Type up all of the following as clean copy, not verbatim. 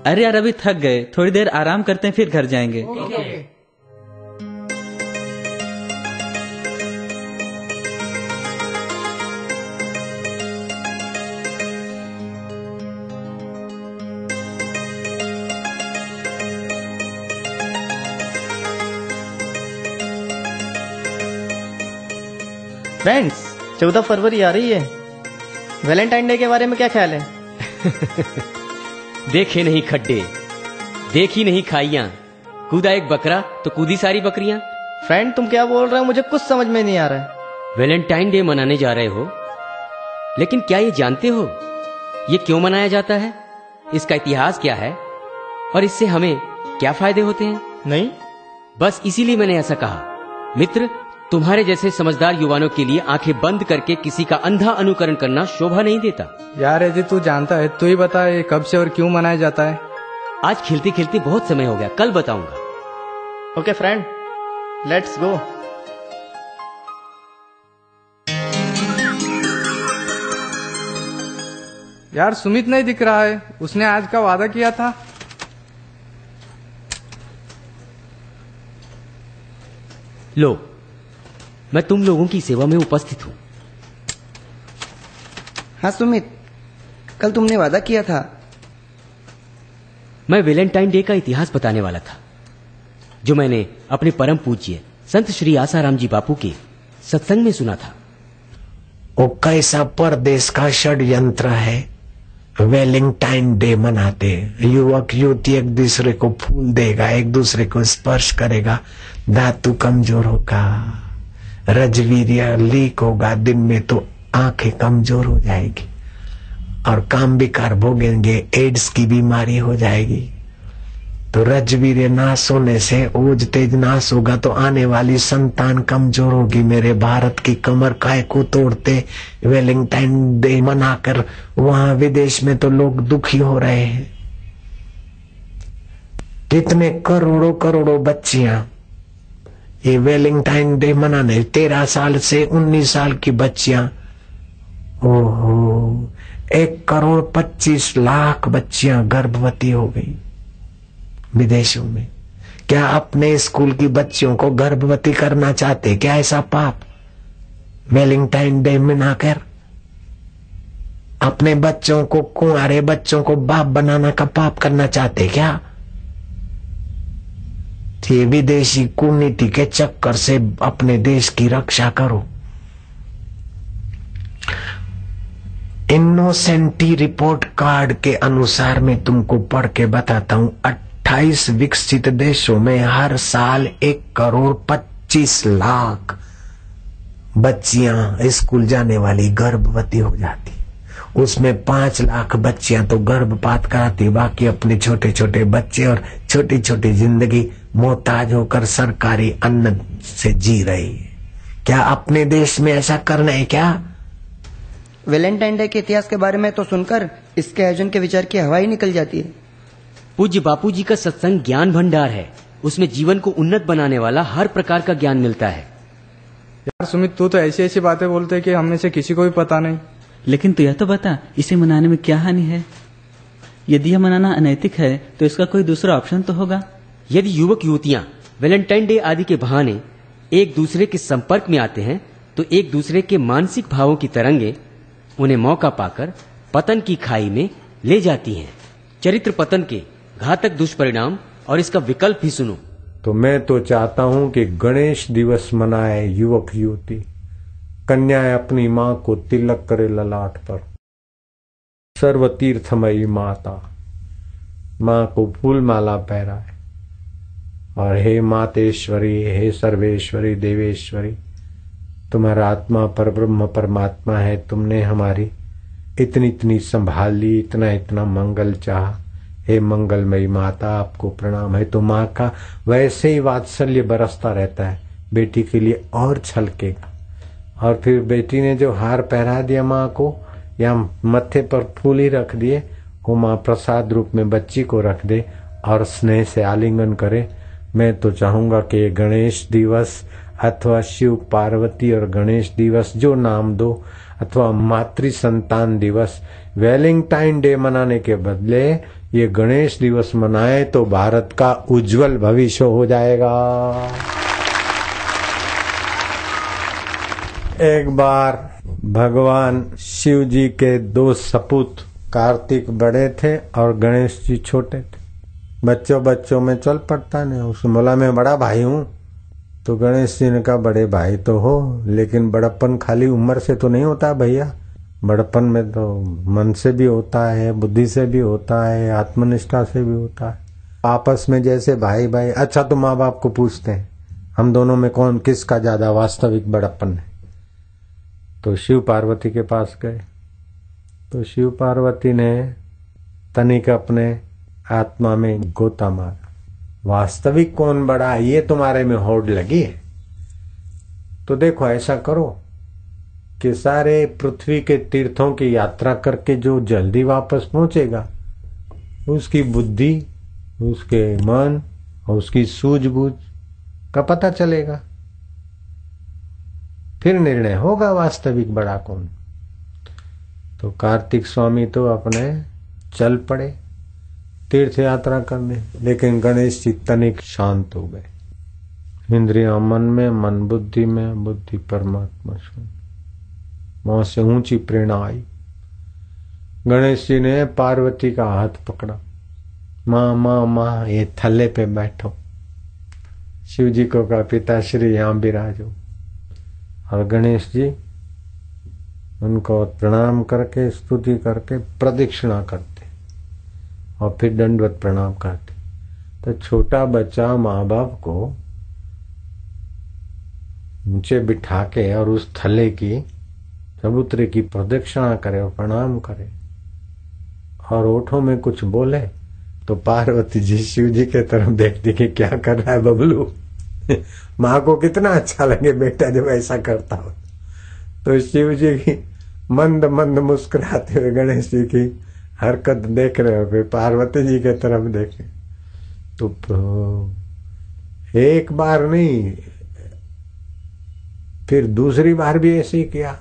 अरे यार अभी थक गए, थोड़ी देर आराम करते हैं फिर घर जाएंगे। ओके। फ्रेंड्स, 14 फरवरी आ रही है। वैलेंटाइन डे के बारे में क्या ख्याल है? देखे नहीं खड्डे, देखी नहीं खाइयां, कूदा एक बकरा तो कूदी सारी बकरियां। फ्रेंड, तुम क्या बोल रहे हो? मुझे कुछ समझ में नहीं आ रहा है। वैलेंटाइन डे मनाने जा रहे हो, लेकिन क्या ये जानते हो ये क्यों मनाया जाता है? इसका इतिहास क्या है और इससे हमें क्या फायदे होते हैं? नहीं, बस इसीलिए मैंने ऐसा कहा। मित्र, तुम्हारे जैसे समझदार युवाओं के लिए आंखें बंद करके किसी का अंधा अनुकरण करना शोभा नहीं देता। यार यदि तू जानता है तो ही बता, ये कब से और क्यों मनाया जाता है? आज खेलते खेलते बहुत समय हो गया, कल बताऊंगा। Okay friend, let's go. यार सुमित नहीं दिख रहा है, उसने आज का वादा किया था। लो, मैं तुम लोगों की सेवा में उपस्थित हूं। हाँ सुमित, कल तुमने वादा किया था। मैं वैलेंटाइन डे का इतिहास बताने वाला था, जो मैंने अपने परम पूज्य संत श्री आसाराम जी बापू के सत्संग में सुना था। वो कैसा परदेश का षड्यंत्र है। वैलेंटाइन डे मनाते, युवक युवती एक दूसरे को फूल देगा, एक दूसरे को स्पर्श करेगा, धातु कमजोर होगा, रजवीर्य लीक होगा, दिन में तो आंखें कमजोर हो जाएगी और काम विकार भोगेंगे, एड्स की बीमारी हो जाएगी। तो रजवीर्य नाश होने से ओज तेज नाश होगा तो आने वाली संतान कमजोर होगी। मेरे भारत की कमर काय को तोड़ते वैलेंटाइन डे मनाकर वहां विदेश में तो लोग दुखी हो रहे हैं। कितने करोड़ों करोड़ों बच्चियां ये वैलेंटाइन डे मनाने, 13 साल से 19 साल की बच्चियां, ओहो 1,25,00,000 बच्चियां गर्भवती हो गई विदेशों में। क्या अपने स्कूल की बच्चियों को गर्भवती करना चाहते? क्या ऐसा पाप वैलेंटाइन डे मनाकर अपने बच्चों को, कुंवारे बच्चों को बाप बनाना का पाप करना चाहते क्या? ये विदेशी कूटनीति के चक्कर से अपने देश की रक्षा करो। इनोसेंटी रिपोर्ट कार्ड के अनुसार मैं तुमको पढ़ के बताता हूं, 28 विकसित देशों में हर साल 1,25,00,000 बच्चियां स्कूल जाने वाली गर्भवती हो जाती। उसमें 5 लाख बच्चियां तो गर्भपात कराती, बाकी अपने छोटे छोटे बच्चे और छोटी छोटी जिंदगी मोहताज होकर सरकारी अन्न से जी रही है। क्या अपने देश में ऐसा करना है क्या? वैलेंटाइन डे के इतिहास के बारे में तो सुनकर इसके आयोजन के विचार की हवा ही निकल जाती है। पूज्य बापू जी का सत्संग ज्ञान भंडार है, उसमें जीवन को उन्नत बनाने वाला हर प्रकार का ज्ञान मिलता है। यार सुमित, तू तो ऐसी ऐसी बातें बोलते कि हम में से किसी को भी पता नहीं। लेकिन तू यह तो बता, इसे मनाने में क्या हानि है? यदि यह मनाना अनैतिक है तो इसका कोई दूसरा ऑप्शन तो होगा। यदि युवक युवतियां वैलेंटाइन डे आदि के बहाने एक दूसरे के संपर्क में आते हैं तो एक दूसरे के मानसिक भावों की तरंगे उन्हें मौका पाकर पतन की खाई में ले जाती हैं। चरित्र पतन के घातक दुष्परिणाम और इसका विकल्प भी सुनो। तो मैं तो चाहता हूं कि गणेश दिवस मनाए युवक युवती, कन्याएं अपनी मां को तिलक करे ललाट पर, सर्वतीर्थमयी माता मां को फूल माला पहराए और हे मातेश्वरी, हे सर्वेश्वरी, देवेश्वरी, तुम्हारा आत्मा पर ब्रह्म परमात्मा है, तुमने हमारी इतनी इतनी संभाल ली, इतना इतना मंगल चाह, हे मंगलमयी माता आपको प्रणाम है। तो माँ का वैसे ही वात्सल्य बरसता रहता है, बेटी के लिए और छलकेगा। और फिर बेटी ने जो हार पहरा दिया माँ को या मत्थे पर फूल ही रख दिए, वो माँ प्रसाद रूप में बच्ची को रख दे और स्नेह से आलिंगन करे। मैं तो चाहूंगा कि ये गणेश दिवस अथवा शिव पार्वती और गणेश दिवस जो नाम दो, अथवा मातृ संतान दिवस, वैलेंटाइन डे मनाने के बदले ये गणेश दिवस मनाए तो भारत का उज्जवल भविष्य हो जाएगा। एक बार भगवान शिव जी के दो सपूत, कार्तिक बड़े थे और गणेश जी छोटे थे। बच्चों बच्चों में चल पड़ता नहीं, उसने बोला मैं बड़ा भाई हूं। तो गणेश जी ने कहा बड़े भाई तो हो, लेकिन बड़प्पन खाली उम्र से तो नहीं होता भैया, बड़प्पन में तो मन से भी होता है, बुद्धि से भी होता है, आत्मनिष्ठा से भी होता है। आपस में जैसे भाई भाई, अच्छा तो माँ बाप को पूछते हैं हम दोनों में कौन किसका ज्यादा वास्तविक बड़प्पन है। तो शिव पार्वती के पास गए तो शिव पार्वती ने तनिक अपने आत्मा में गोता मारा, वास्तविक कौन बड़ा है ये तुम्हारे में होड़ लगी है। तो देखो ऐसा करो कि सारे पृथ्वी के तीर्थों की यात्रा करके जो जल्दी वापस पहुंचेगा उसकी बुद्धि, उसके मन और उसकी सूझबूझ का पता चलेगा, फिर निर्णय होगा वास्तविक बड़ा कौन। तो कार्तिक स्वामी तो अपने चल पड़े तीर्थ यात्रा करने, लेकिन गणेश जी तनिक शांत हो गए। इंद्रिया मन में, मन बुद्धि में, बुद्धि परमात्मा शून्य। वहां से ऊंची प्रेरणा आई। गणेश जी ने पार्वती का हाथ पकड़ा, माँ माँ माँ ये थल्ले पे बैठो। शिव जी को कहा पिताश्री यहां विराजो। और गणेश जी उनको प्रणाम करके स्तुति करके प्रदक्षिणा करते और फिर दंडवत प्रणाम करते। तो छोटा बच्चा माँ बाप को नीचे बिठा के और उस थल्ले की चबूतरे की प्रदक्षिणा करे और प्रणाम करे और ओठों में कुछ बोले तो पार्वती जी शिव जी के तरफ देखती कि क्या कर रहा है बबलू। माँ को कितना अच्छा लगे बेटा जब ऐसा करता हो। तो शिव जी की मंद मंद मुस्कुराते हुए गणेश जी की हरकत देख रहे हो, फिर पार्वती जी के तरफ देखे तो एक बार नहीं, फिर दूसरी बार भी ऐसे ही किया,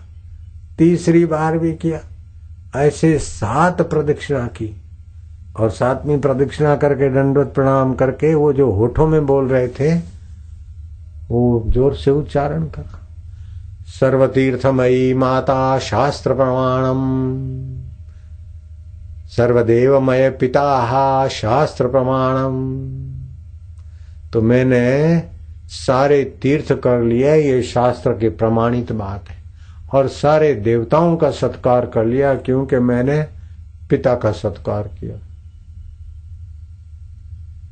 तीसरी बार भी किया, ऐसे 7 प्रदक्षिणा की। और 7वीं प्रदक्षिणा करके दंडवत प्रणाम करके वो जो होठों में बोल रहे थे वो जोर से उच्चारण कर, सर्वतीर्थमयी माता शास्त्र प्रमाणम, सर्वदेवमय पिता शास्त्र प्रमाणम। तो मैंने सारे तीर्थ कर लिया, ये शास्त्र की प्रमाणित बात है। और सारे देवताओं का सत्कार कर लिया क्योंकि मैंने पिता का सत्कार किया।